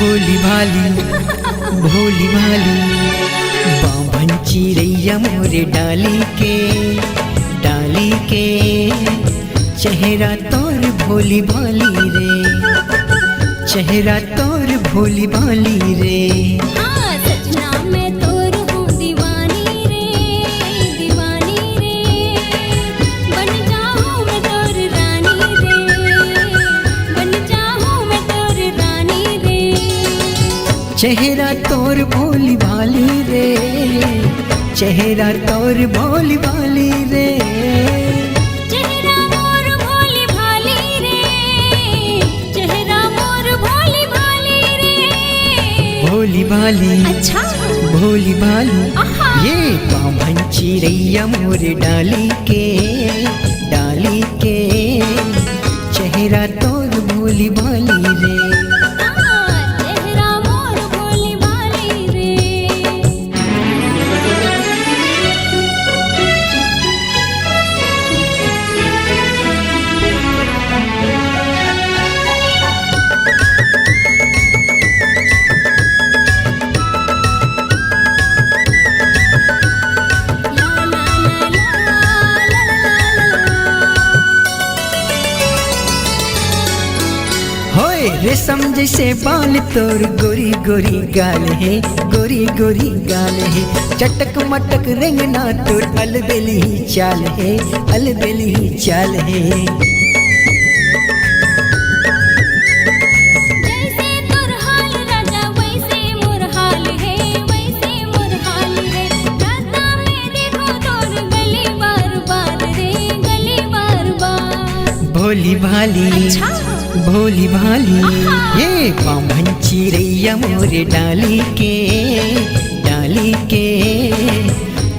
भोली भाली भोली भाली बाभन चिड़ैया मोरे डाली के चेहरा तोर भोली भाली रे, चेहरा तोर भोली भाली रे। हाँ सजना मैं तोर हूँ दीवानी रे, दीवानी रे। बन जाऊँ मैं तोर रानी रे, बन जाऊँ मैं तोर रानी रे। चेहरा तोर भोली भाली रे, चेहरा तोर भोली भाली रे। चेहरा मोर भोली भाली रे, चेहरा मोर भोली भाली रे। भोली भाली अच्छा भोली भाली आहा। ये बाभन चिड़ैया मोरे डाली के चेहरा तोर भोली भाली रे। चेहरा मोर भोली भाली रे। होए रेशम जैसे बाल तोर गोरी गोरी गाल है, गोरी गोरी गाल है। चटक मटक रेंगना तोर अलबेली चाल है, अलबेली चाल है। जैसे तोर हाल राजा वैसे मोर हाल है, वैसे मोर हाल है। राता में देखो तोर गली बार बार रे, गली बार बार। भोली भाली अच्छा भोली भाली आहा। ये बाभन चिड़ैया मोरे डाली के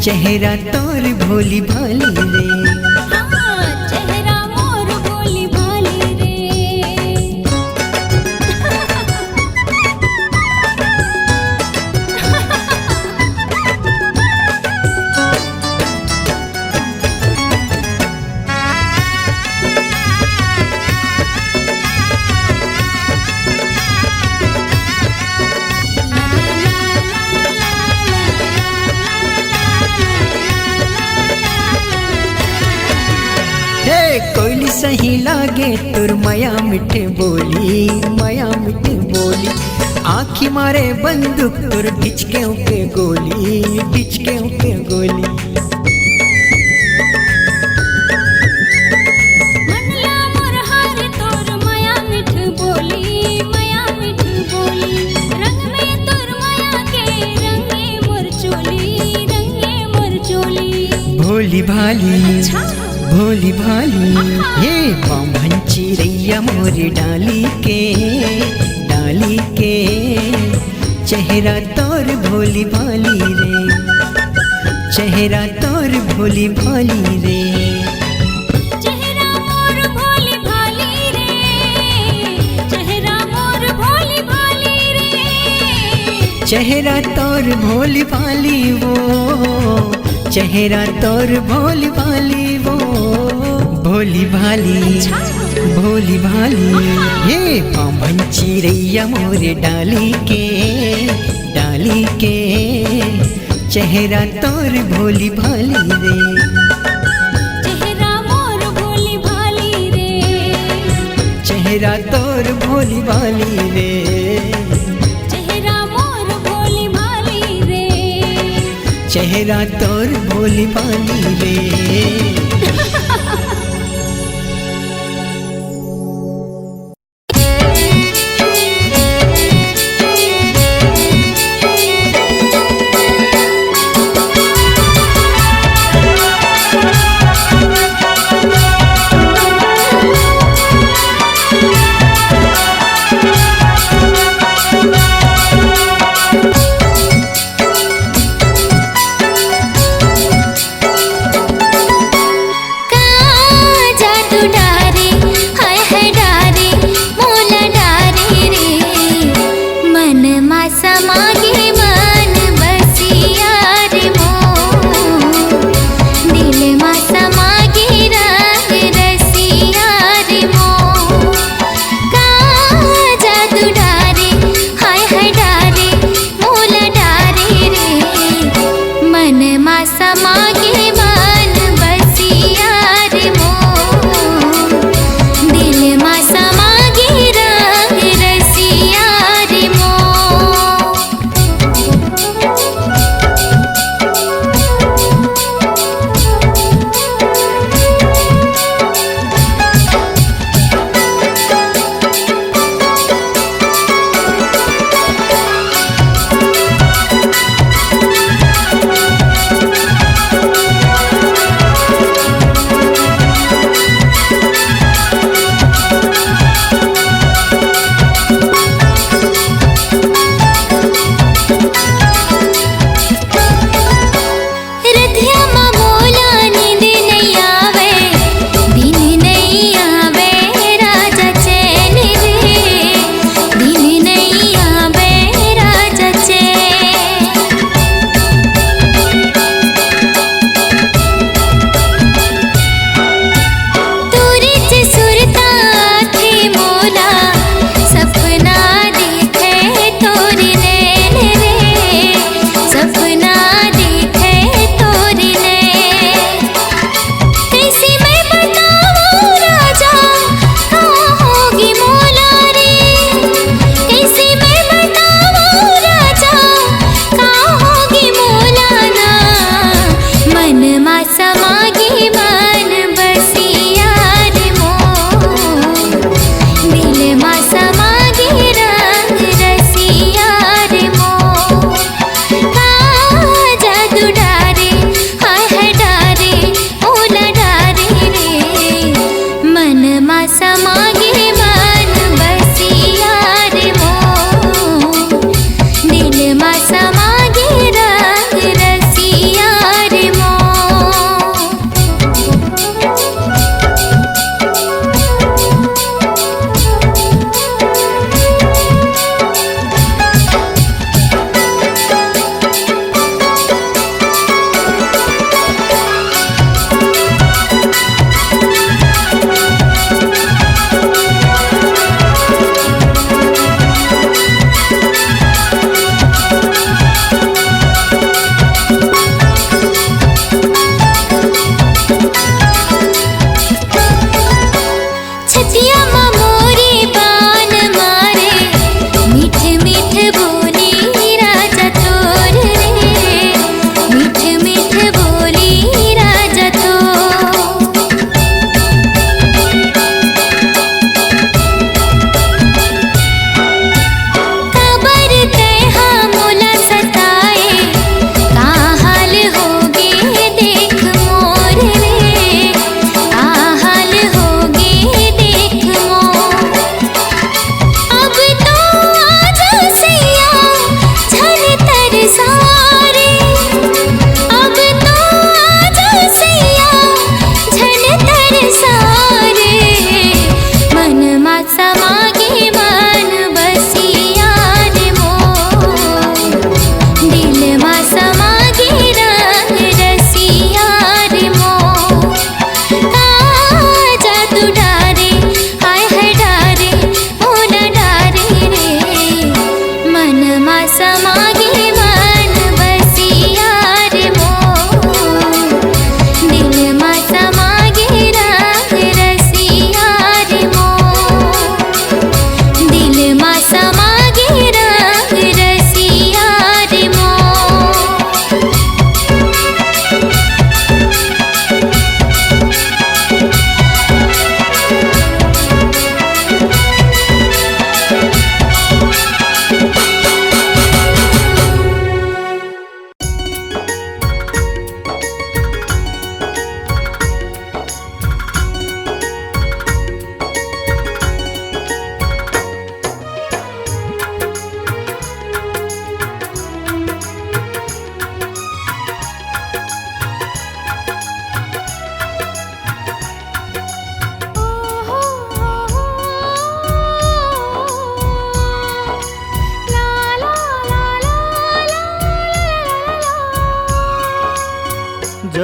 चेहरा तोर भोली भाली रे। हाँ चेहरा मोर भोली भाली रे। हे कोयली सही लागे तुर माया मिठे बोली, माया मिठे बोली। आँखी मारे बंदूक तुर ढिचके के गोली, ढिचके के गोली। मनला मोर हार तोर माया मिठ बोली, माया मिठ बोली। रंग में तोर माया के रंगे मोर चोली, रंगे मोर चोली। भोली भाली अच्छा भोली भाली ये बाभन चिड़ैया मोरे डाली के चेहरा तोर भोली भाली रे, चेहरा तोर भोली भाली रे। चेहरा मोर भोली भाली रे, चेहरा मोर भोली भाली रे। चेहरा तोर भोली भाली वो, चेहरा तोर भोली भाली वो। भोली भाली भोली भाली ये बाभन चिड़ैया मोरे डाली के चेहरा तोर भोली भाली रे। चेहरा मोर भोली भाली रे, चेहरा तोर भोली भाली रे। चेहरा मोर भोली भाली रे। चेहरा तोर भोली भाली रे। का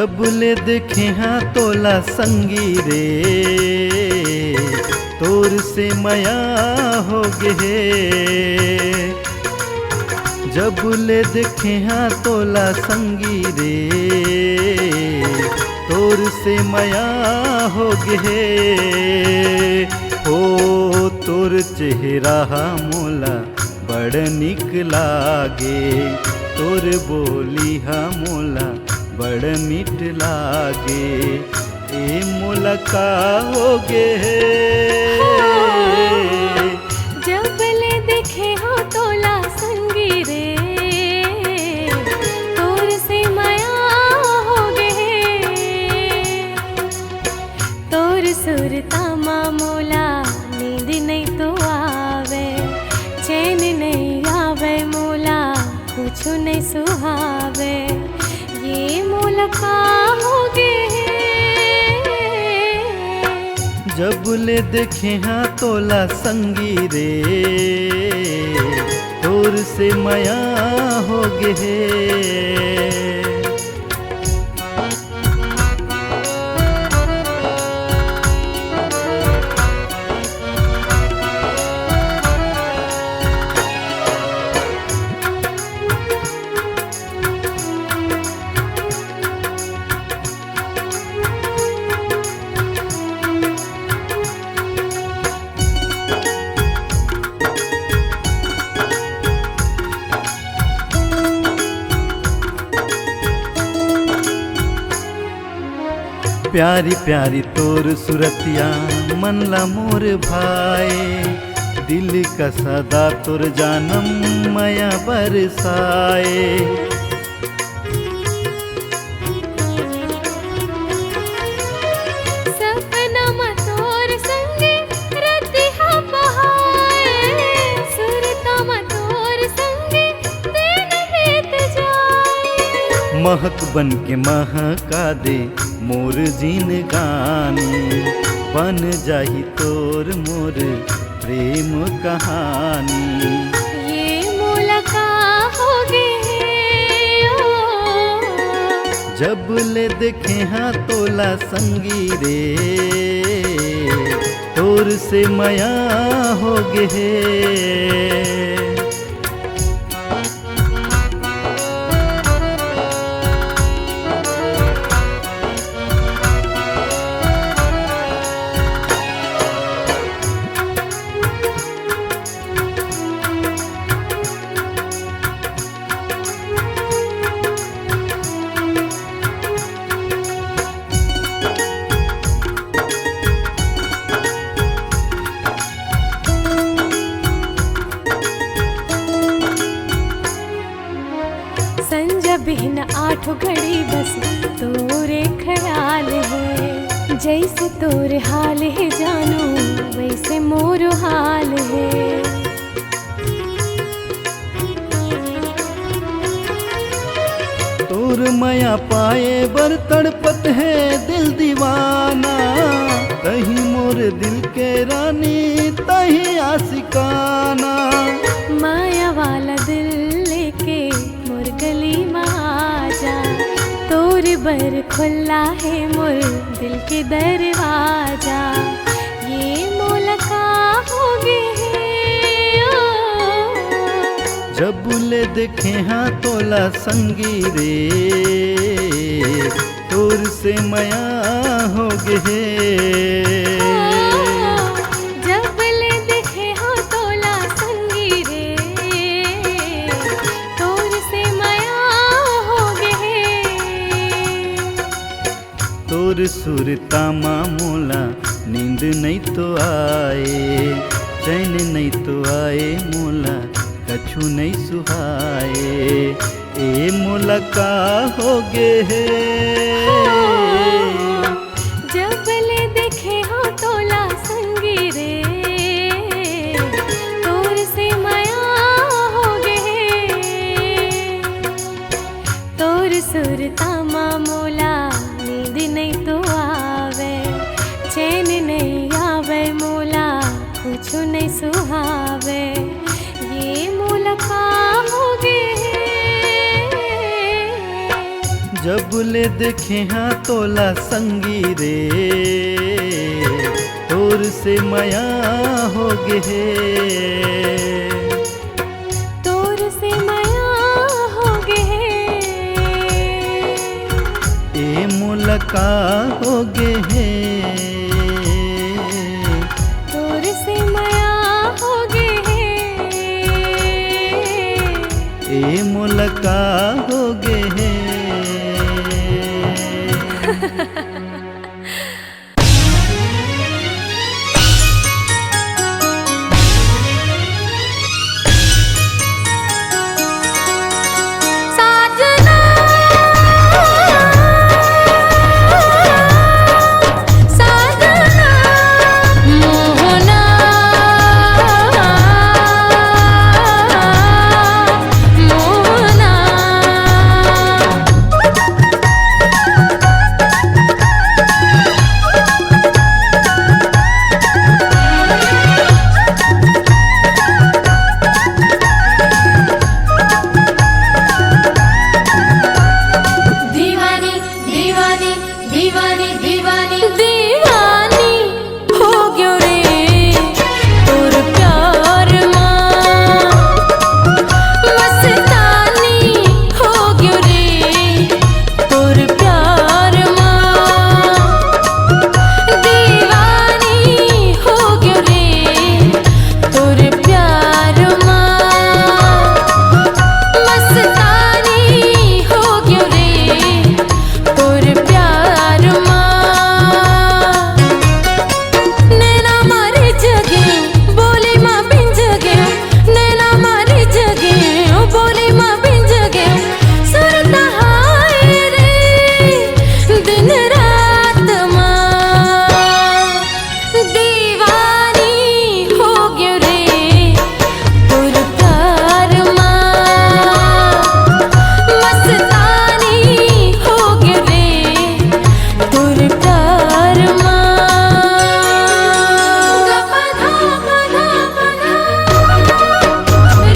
जब ले देखे हाँ तोला संगी रे तोर से मया हो गे। जब ले देखे हाँ तोला संगी रे तोर से मया हो गे। ओ तोर चेहरा मोला बड़ निक लागे, तोर बोली मोला बड़ मीठ लागे। ए मोला का हो गे। जब ले देखे हो तोला संगी रे तोर से माया हो गे। तोर सुरतामा मोला नींद नहीं तो आवे, चैन नहीं आवे मोला कुछ नहीं सुहावे। ये मोला का हो गे। जब ले देखे हाँ तोला संगी रे तोर से मया हो गे। प्यारी प्यारी तोर सुरतिया मन ला मोर भाए, दिल का सदा तोर जानम मया बरसाए। सपना में तोर संगे रतिहा बहाए, सुरता में तोर संगे दिन बीत जाए। महक बन के महका दे मोर जीन गानी, बन जाही तोर मोर प्रेम कहानी। ये मोला का हो गे। जब ले देखे हाँ तोला संगी रे तोर से मया हो गे। संजा बिहन आठ घड़ी बस तोरे ख्याल है, जैसे तोरे हाल है जानू वैसे मोर हाल है। तोर मया पाए बर तड़पत है दिल दीवाना, कहीं मोर दिल के रानी तहीं आशिकाना। माया वाला दिल लेके मोर गली में आजा, तोर बर खुला है मोर दिल के दरवाजा। ये मोला का हो गे। जब ले देखे हाँ तोला संगी रे तोर से मया हो गे। जब ले देखे हो तोला संगी रे तोर से माया हो गे। तोर सुरतामा मोला नींद नहीं तो आए, चैन नहीं तो आए मोला कछु नहीं सुहाए। ए मोला का हो गे। जब ले देखे हो तोला संगी रे तोर से माया हो गे। तोर सुरतामा मोला नींद नहीं तो आवे, चैन नहीं आवे मोला कुछ नहीं सुहावे। ये मोला का हो गे। जब ले देखे हाँ तोला संगी रे तोर से माया हो गे हे तोर से माया हो गे ए मुलका हो गे हे तोर से माया हो गे ए मुलका हो गे हे साजना साजना मोहना मोहना दीवानी दीवानी दीवानी दीवानी दीवानी हो गयो रे तोर प्यार मां मस्तानी हो गयो रे तोर प्यार मां दीवानी हो गयो रे तोर प्यार मां मस्तानी हो गयो रे तोर प्यार मां नैना मारे जगे बोली मां बिन जगे नैना मारे जगे बोली मां बिन जगे सुरता हाय रे दिन रात मां दीवानी हो गयो रे तोर प्यार मां मस्तानी हो गयो रे तोर प्यार मां गपा धा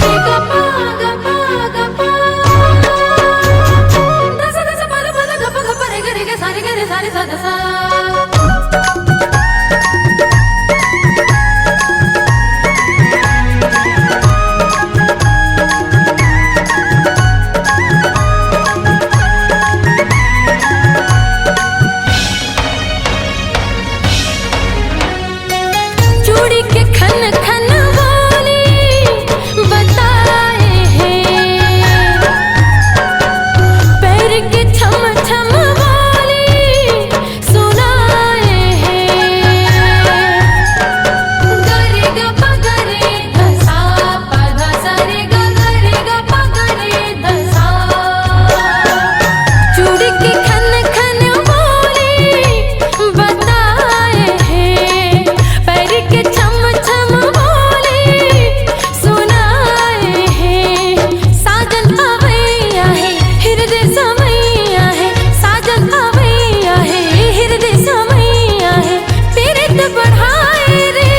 रे गपा गपा गपा दस दस पद पद गप गप रे गे रे गे सारे सा दसा चूड़ी के खन खन वाली बताए हैं पैर के छम छम वाली सुनाए हैं गरे ग पगरे धसा पधा सरे ग गरे ग पगरे धसा चूड़ी के खन खन वाली बताए हैं पैर के छम छम वाली सुनाए हैं साजन अवैया है हृदय समैया है साजन अवैया है हृदय समैया है पीरित बढ़ाए रे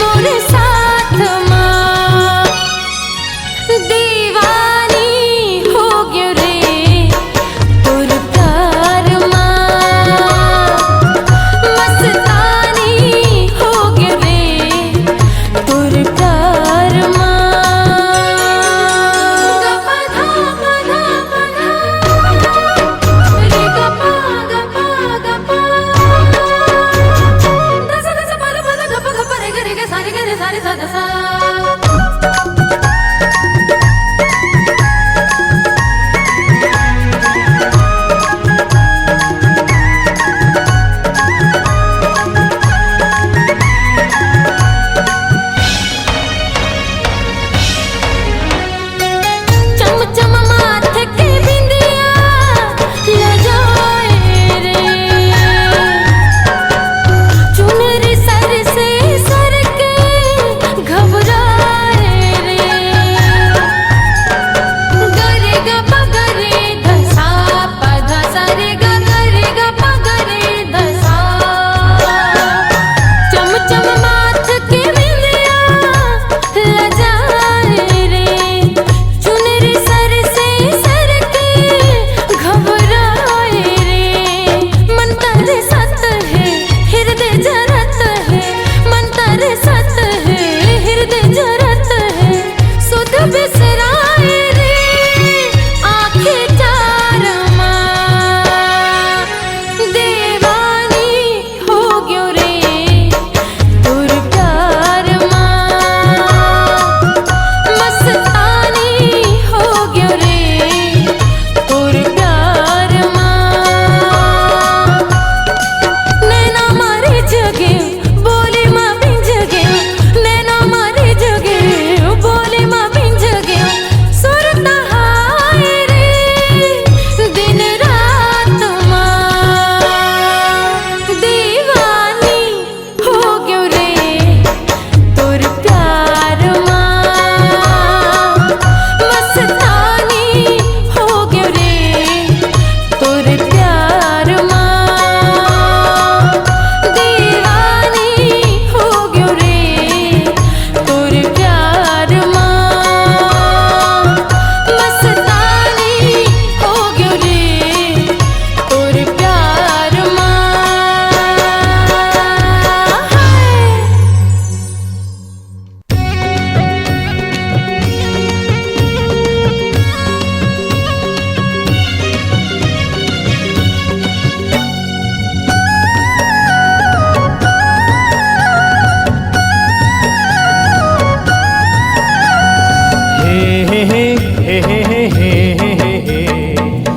मोर साथ मां दीवानी हो गयो रे तोर प्यार मां मस्तानी हो गयो रे तोर प्यार मां गपा धा रे गपा गपा गपा दस दस पद पद गप गप रे गे रे गे सारे सा दसा चम चम माथ के बिंदिया लजाए रे चुनरी सर से सर के घबराए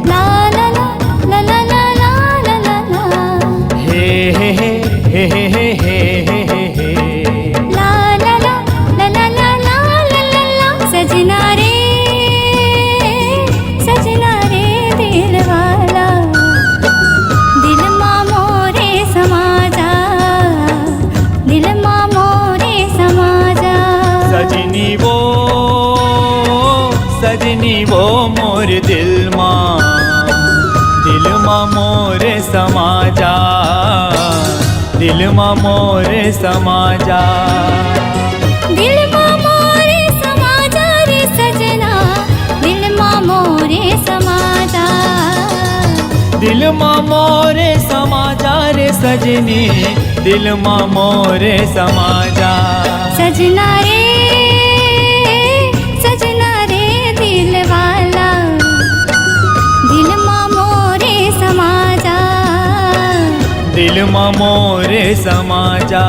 ला ला ला ला ला ला ला ला ला ला ला ला ला ला ला ला ला ला सजना रे दिलवाला दिल मां मोरे समाजा दिल मां मोरे समाजा सजनी वो मोर दिल मां मोरे समाजा दिल मां मोरे समाजा दिल मां मोरे समाजा रे सजना दिल मां मोरे समाजा दिल मां मोरे समाजा रे सजनी दिल मां मोरे समाजा सजना रे दिलवाला दिल मां मोरे समाजा दिल मां मोरे समाजा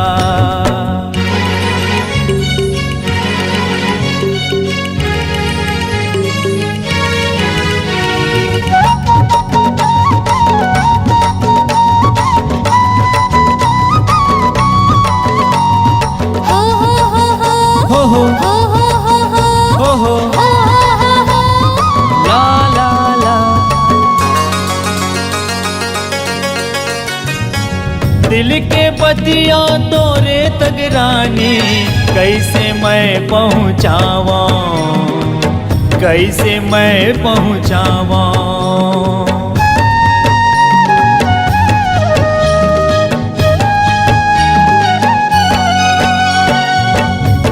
दिल के बतिया तोरे तगरानी कैसे मैं पहुँचावा कैसे मैं पहुँचावा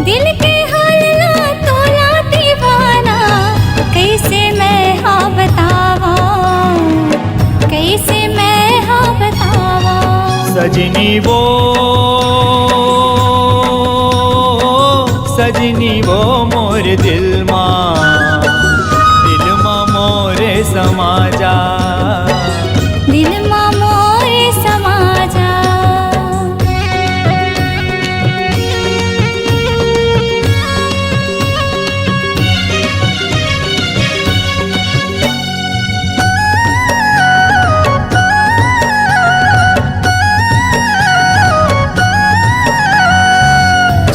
दिल के हाल ना तोला दीवाना कैसे मैं हाँ बतावा कैसे मैं हाँ बतावा सजनी वो मोर दिल मां मोरे समाजा दिल मां मोरे समाजा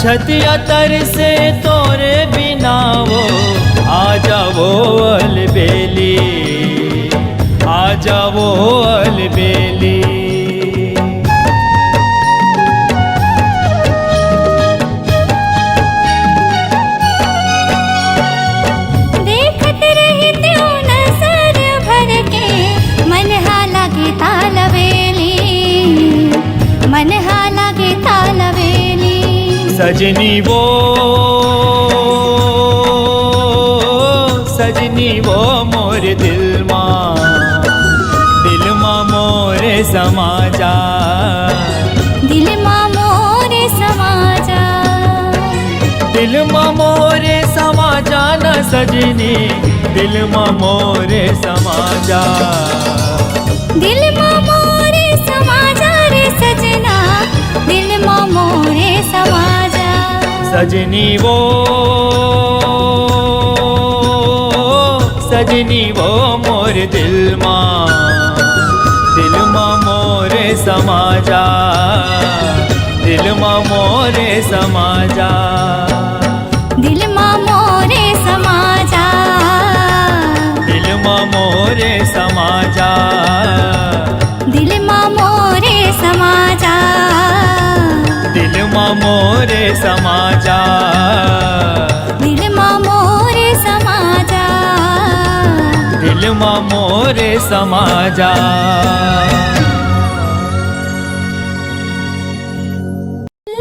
छतिया तर से तोरे बिना वो आ जावो अलबेली आ जावो अलबेली देखत रहते हो नजर भर के मन हाला गे तालवेली मन हाला गे तालवेली सजनी वो मोर दिल मां मोरे समाजा दिल मां मोरे समाजा दिल मां मोरे समाजा न सजनी दिल मां मोरे समाजा दिल मां मोरे समाजा रे सजना दिल मां मोरे समाजा सजनी वो मोर दिल मां मोरे समाजा दिल मां मोरे समाजा दिल मां मोरे समाजा दिल मां मोरे समाजा दिल मां मोरे समाजा दिल मां मोरे समाजा दिल मां मोरे समाजा दिल मां मोरे समाजा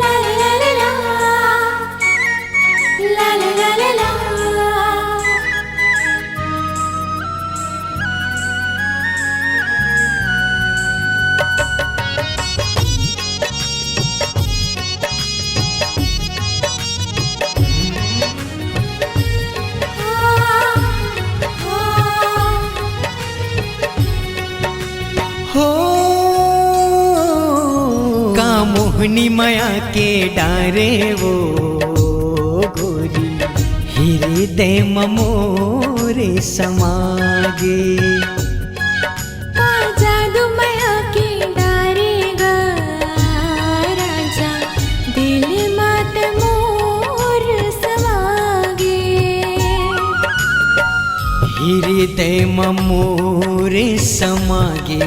ला ला ला ला ला ला ला ला ला हो का मोहनी माया के डारे वो गोरी हृदय ममोर मोरे समागे। का जादू माया के डारेगा राजा दिल मात मोर समागे। हृदय मोरे समागे,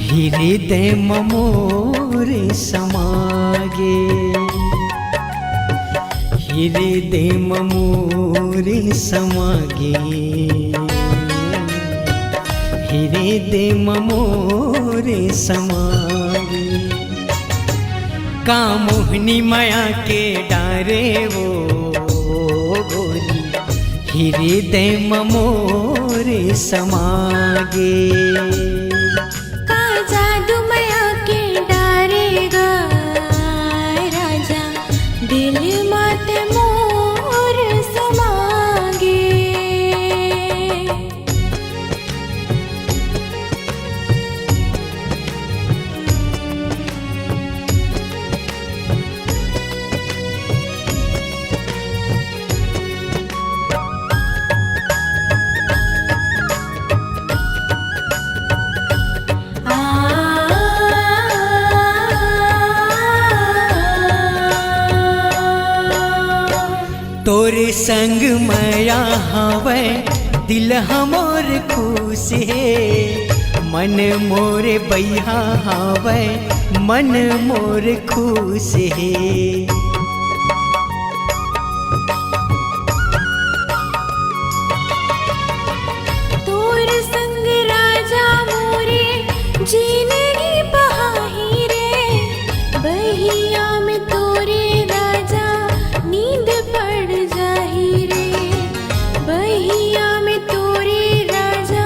हृदय मोरे समागे, हृदय मोरे समागे, हृदय मोरे समागे। कामोहनी माया के डारे वो गोरी, हृदय मोरे समागे। का जादू माया के डारेगा राजा दिल मात मोर समागे। तोरे संग माया हवे दिल हमोर खुश है, मन मोरे बैहा हवे मन मोर खुश है। तोर संग राजा मोरे जिंदगी बहाही रे, बहिया में तोरे राजा नींद पड़ जाही रे, बहिया में तोरे राजा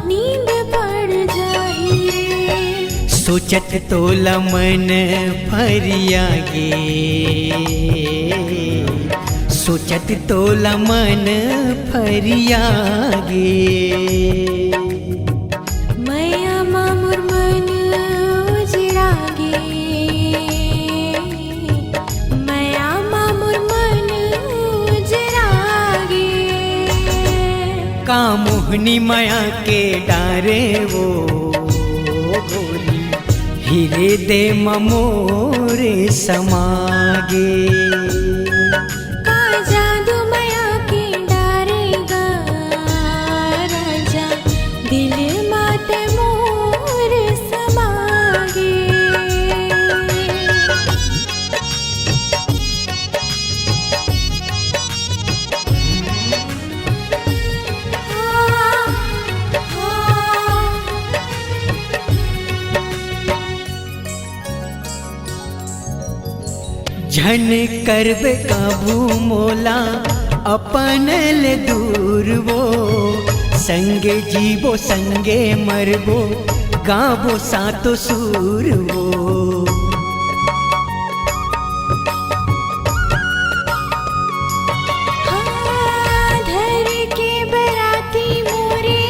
नींद पड़ जाही रे। सोचत तोला मन फरियागे, सोचत तोला मन फरियागे। मैया मामुर मन उजड़ागे, मैया मामुर मन उजड़ागे। कामोहनी माया के डारे वो गोरी, हृदय मोरे समागे। का जादू माया के डारेगा राजा दिल मात मोर समागे। झन करबे काबू मोला अपन ले दूर वो, संगे जीवो संगे मरबो गाबो सातो सुर वो। धर के बराती मोरे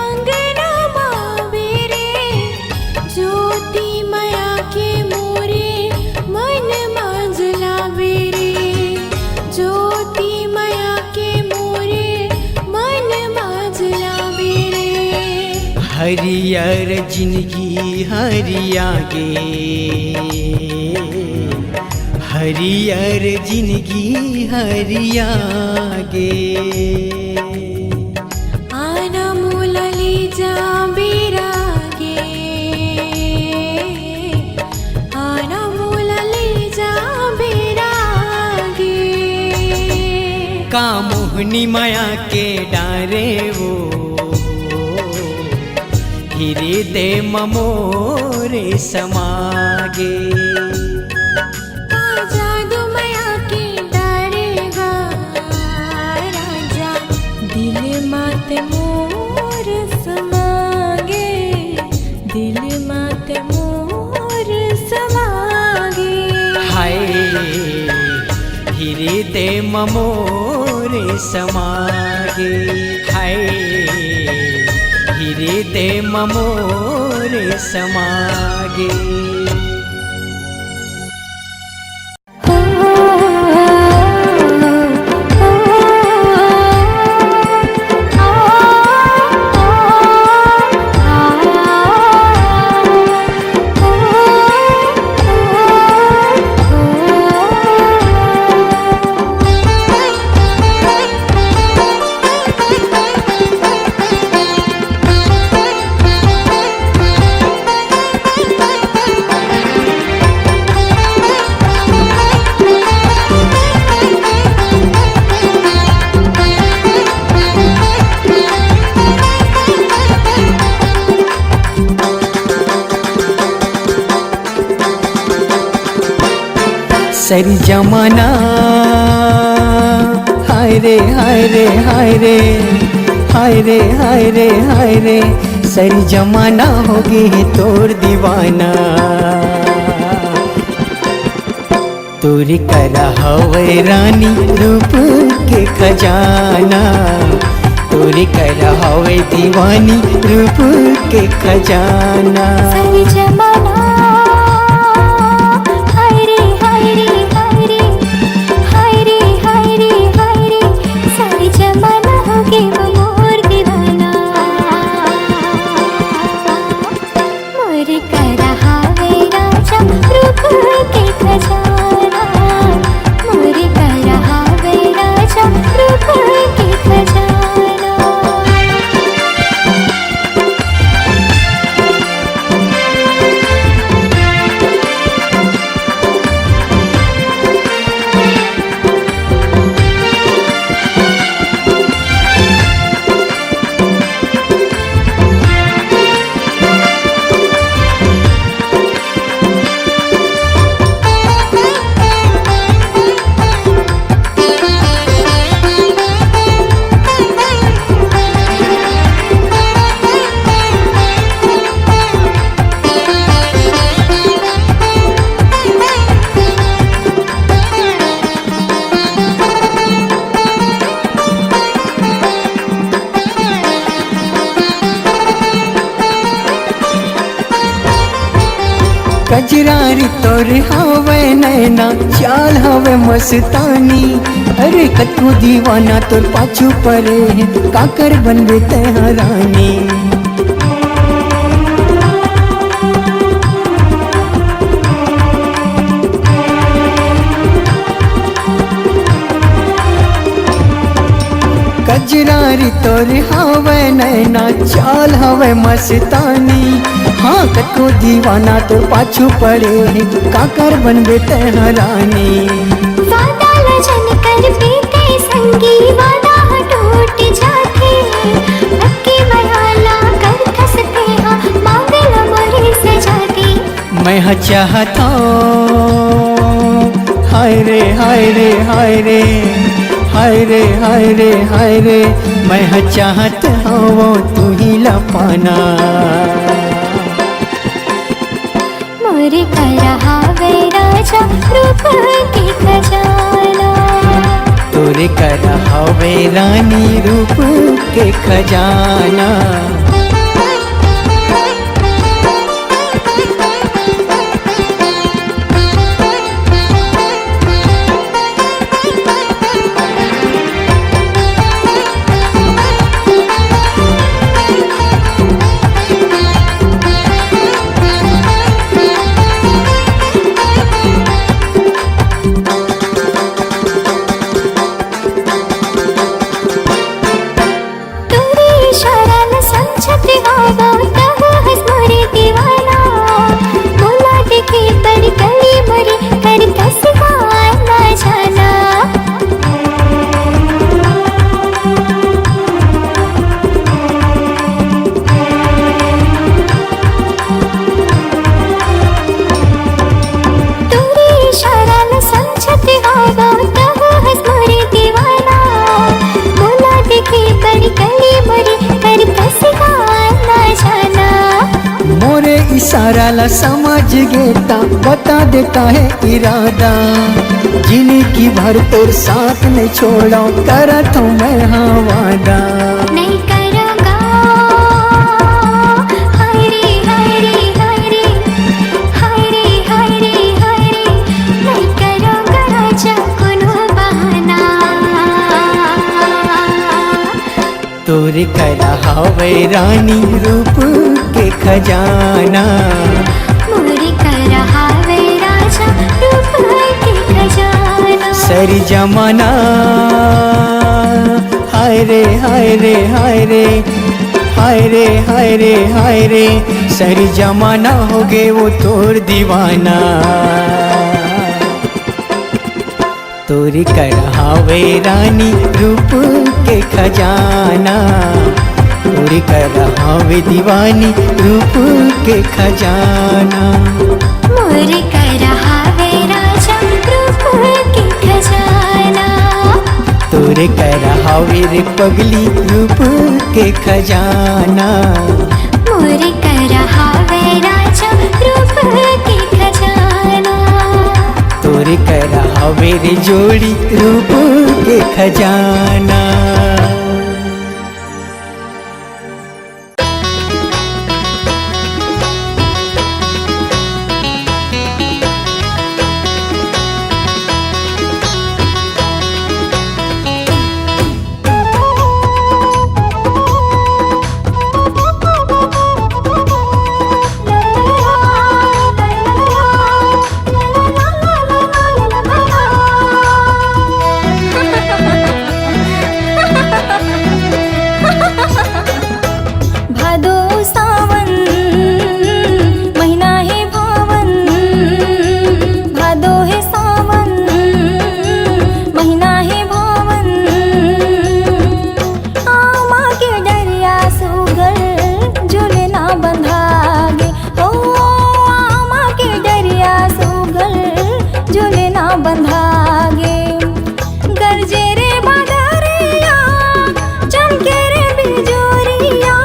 अंगना मावे रे, ज्योति माया के मोरे मन मांझलावे रे, ज्योति माया के मोरे मन मांझलावे रे। हरियर जिंदगी हरियागे, हरियर जिंदगी हरियागे। आना मोला ले जा बेरागे, आना मोला ले जा बेरागे। कामोहनी माया के डारे वो हृदय मोरे समागे। का जादू माया के डारेगा राजा दिल मात मोर समागे, दिल मात मोर समागे। हाय हृदय मोरे समागे, हाय हृदय मोरे समागे। सरी जमाना हाय रे हाय रे हाय रे हाय रे हाय रे हाय रे सरी जमाना हो गए तोर दीवाना तोरी करा हवे रानी रूप के खजाना तोरी करा हवे दीवानी रूप के खजाना सरी जमाना हाय रे हाय रे हाय रे हाय रे हाय रे हाय रे सरी जमाना हो गए वो मोर दीवाना मोर करा हावे राजा रूप के खजाना मोर करा हावे राजा रूप के खजाना कजरारी तोर हवे नैना चाल हवे मस्तानी अरे कतू दीवाना तोर पाछू परे काकर बनबे तेहरानी कजरारी तोर हवे नैना चाल हवे मस्तानी हाँ कतो दीवाना तो पाछू पड़े काकर बनबे तेहरानी वादा लजन कर बीते संगी वादा टूट जाते अक्की बयाला कर खसते हाँ मांगल मोरे से जाती मैं हाँ चाहता हाय रे हाय रे हाय रे हाय रे हाय रे हाय रे मैं हाँ चाहत हूँ तू ही लपाना मोर करा हावे राजा रूप के खजाना तोरे करा हवे रानी रूप के खजाना इशारा ला समझ गेता बता देता है इरादा जिंदगी भर तोर साथ नहीं छोड़ा करत हूँ मैं हाँ वादा नहीं करूँगा हाय रे हाय रे हाय रे हाय रे हाय रे हाय रे नहीं करूँगा राजा कोनो बहाना तोरे करा हवे रानी रूप के खजाना मोरे करा हावे राजा रूप के खजाना सरी जमाना हाय रे हाय रे हाय रे हाय रे हाय रे हाय रे सरी जमाना हो गए वो तोर दीवाना तोरी करा हवे रानी रूप के खजाना तोरी करा हवे दीवानी रूप के खजाना मोरे करा हावे राजा रूप हवे रे पगली रूप के खजाना। मोर कर हावे राजा रूप के खजाना। तोरे कर हवे रे जोड़ी रूप के खजाना। भादो सावन महीना है भावन। भादो है सावन महीना है भावन। आमा के डरिया सुगर झूले ना बंधागे। ओ आमा के डरिया सुगर झूले ना बंधागे। गरजे रे बदरिया चमके रे बिजोरिया।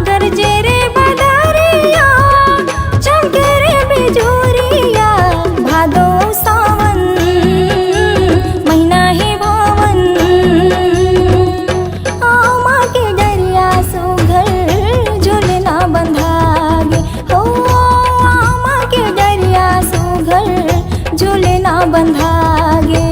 गरजे रे बदरिया चमके रे बिजोरिया। भादो सावन महीना है भावन। आमा के डरिया सुघर झूले ना बंधागे। ओ आमा के डरिया सुघर झूले ना बंधागे।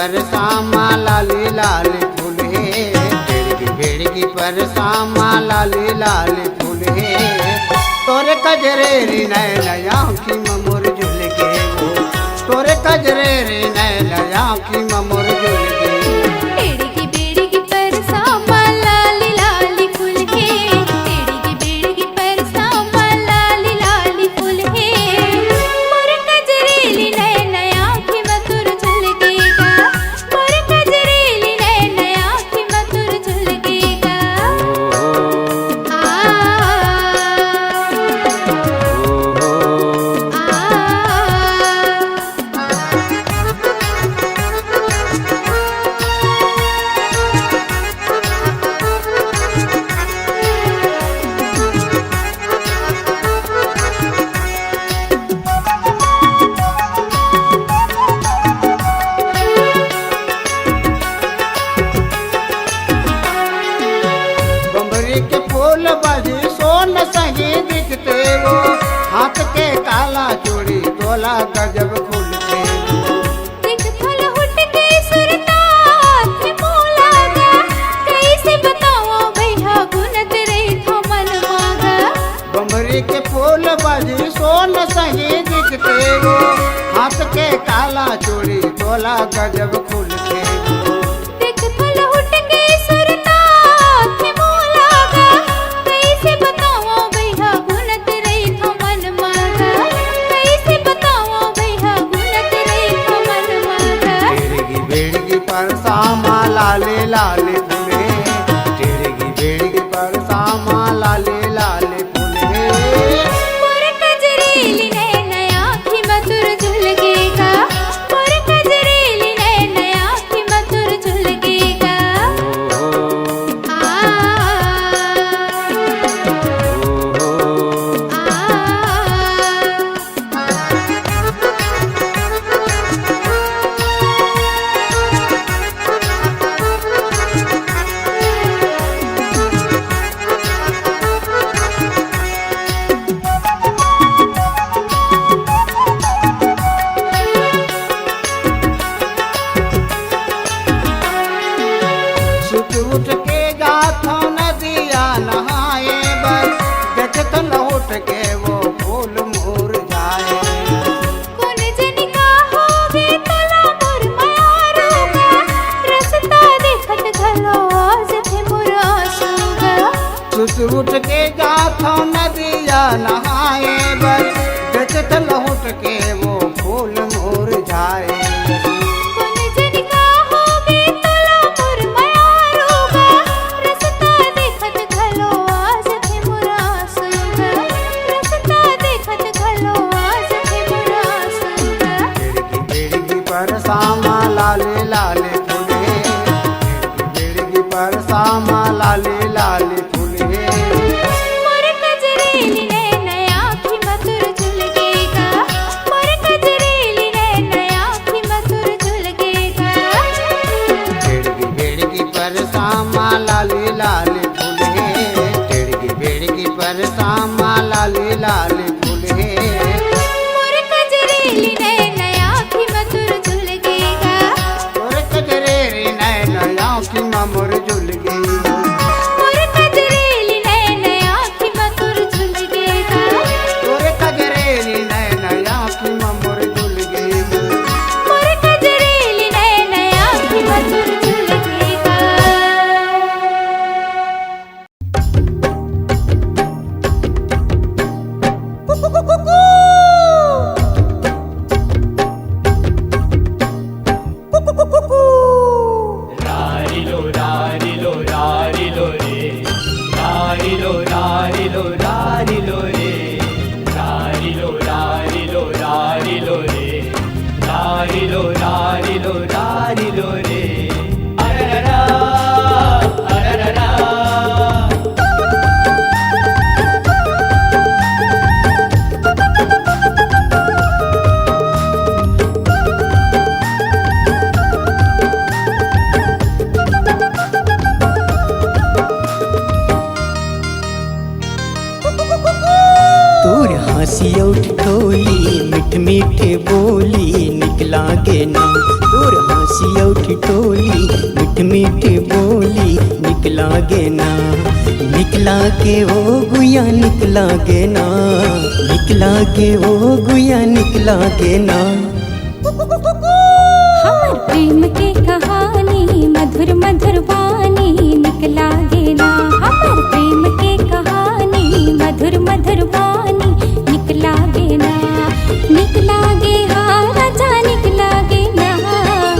पर सामा लाली लाल फूल है, बेड़गी पर सामा लाली लाल फूल है। तोरे कजरेरी नैन आँखी में मोर झुल के वो, तोरे कजरेरी नैन आँखी में मोर झुल के। बेड़गी बेड़गी पर सामा लाली लाली फूल है, बेड़गी पर सामा लाली लाली फूल है। मोर कजरेली नैन आँखी में तुर झुलकेगा, मोर कजरेली नैन आँखी में तुर झुलकेगा। बम्बरी के फूल बाजी सोन सही दिखते वो, हाथ के काला चूड़ी तोला गजब खुल के वो। देख फल हुट के सुरतात मोलागा, कैसे बताओ भैया गुनत रे थमन मागा। बम्बरी के फूल बाजी सोन सही दिखते वो, हाथ के काला चूड़ी तोला गजब खुल के वो। देख फल हुट के सुरतात मोलागा, कैसे बताओ भैया गुनत रे थमन मागा, कैसे बताओ भैया गुनत रे थमन मागा। बेड़गी पर सामा लाले लाले फूले, बेड़गी पर सामा लाले लाले फूले। मोर कजरेली नैन आँखी में तुर झुलकेगा, मोर कजरेली नैन आँखी में तुर झुलकेगा। सुत उठ के गाथो नदिया नहाए बर, देखत लौट के वो फूल मुरझाए। कौन जनिका होगे तला मोर मायारूगा, रस्ता देखत घलो आज थे मोर आंसूगा। सुत उठ के गाथो नदिया नहाए बर, देखत लौट के वो फूल मुरझाए। कौन जनिका होगे तला मोर मायारूगा, रस्ता देखत घलो आज थे मोर आंसूगा, रस्ता देखत घलो आज थे मोर आंसूगा। बेड़गी पर सामा लाले लाले फूले, बेड़गी पर सामा लाले लाले फूले। मोर कजरेली नैन आँखी में तुर झुलकेगा, मोर कजरेली नैन आँखी में तुर झुलकेगा। बेड़गी पर सामा लाले लाले फूले, बेड़गी पर सामा लाले लाले फूले। मोर कजरेली नैन आँखी में तुर झुलकेगा, तोरे कजरेरी नैन आँखी में मोर झुल गई। मोर कजरेली नैन आँखी में तुर झुलकेगा, तोरे कजरेरी नैन आँखी में मोर झुल गई। मोर कजरेली नैन आँखी में तुर झुलकेगा। हंसी उठ टोली मीठ मीठ बोली निकला गे ना। तोर हंसी उठ टोली मीठ मीठ बोली निकला गे ना। निकला के ओ गुया निकला गे ना। निकला के ओ गुया निकला गे ना। हमर प्रेम के कहानी मधुर मधुर वाणी निकला गे ना। हमर प्रेम के कहानी मधुर मधुर वाणी निकला गे ना। निकला गे हाँ राजा निकला गे ना।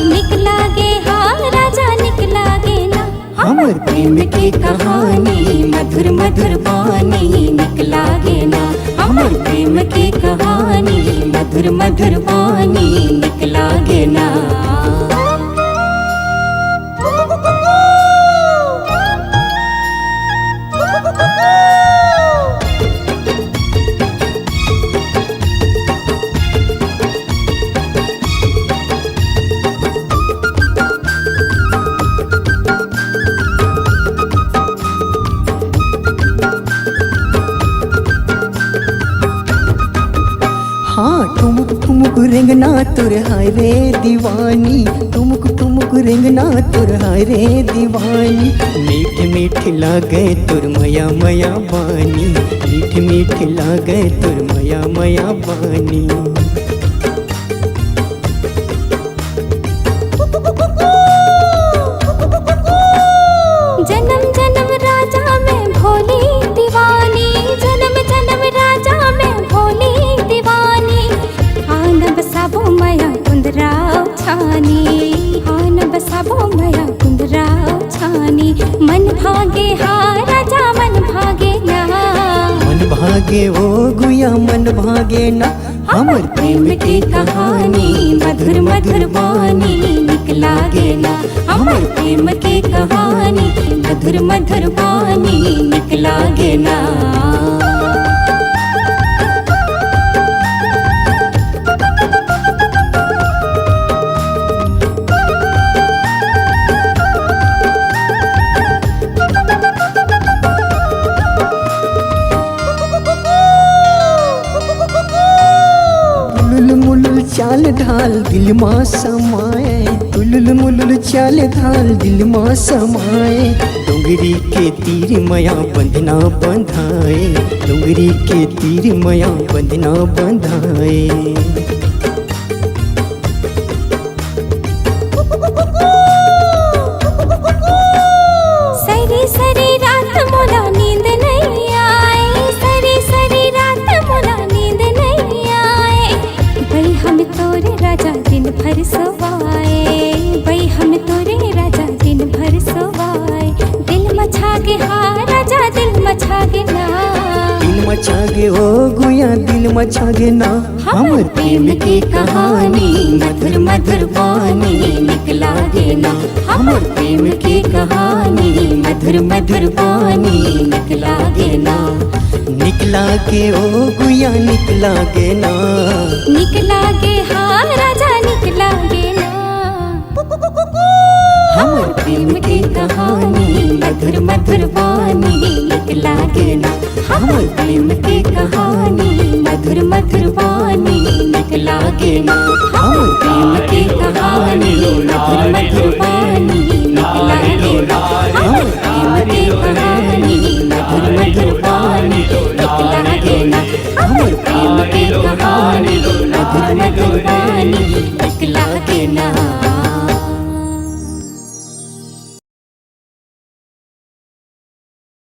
निकला गे हाँ राजा निकला गे ना। हमर प्रेम की कहानी मधुर मधुर वाणी निकला गे ना। हमर प्रेम की कहानी मधुर मधुर वाणी निकला गे ना। हाँ ठुमुक ठुमुक रेंगना तुर हाय रे दीवानी। ठुमुक ठुमुक रेंगना तुर हाय रे दीवानी। मीठ मीठ लागे तुर मया मया बानी। मीठ मीठ लागे तुर मया मया बानी। जन्म जन्म राजा में भोली दीवानी। जन्म जन्म राजा में भोली दीवानी। आन बसाबो मया कुंदराव छानी। आन बसाबो मया कुंदराव छानी। मन भागे हाँ राजा मन भागे ना। मन भागे ओ गुया मन भागे ना। हमर प्रेम की कहानी मधुर मधुर वाणी निकला गे ना। हमर प्रेम की कहानी मधुर मधुर वाणी निकला गे ना। चाल ढाल दिल माँ समाए। तुलुल मुलुल चाल ढाल दिल माँ समाए। डोंगरी के तीर मया बंधना बंधाए। डोंगरी के तीर मया बंधना बंधाए। सरी सरी रात मोला नींद नहीं आए। सरी सरी रात मोला नींद नहीं आए। भाई हम तोरे राजा दिन भर सोवाए। भाई हम तोरे राजा दिन भर सोवाए। दिल मछागे हाँ राजा दिल मछागे ना। दिल मचागे ओ गुया दिल मचागे ना। हमर प्रेम की कहानी मधुर मधुर वाणी निकला गे ना। हमर प्रेम की कहानी मधुर मधुर वाणी निकला गे ना। निकला के ओ गुया निकला गे ना। निकला गे हाँ राजा निकला गे ना। हमर प्रेम की कहानी मधुर मधुर वाणी निकला गे ना। हमर प्रेम की कहानी मधुर मधुर वाणी निकला गे ना। हमर प्रेम की कहानी मधुर मधुर वाणी निकला गे ना। हमर प्रेम की कहानी मधुर मधुर वाणी निकला गे ना। हमर प्रेम की कहानी मधुर मधुर वाणी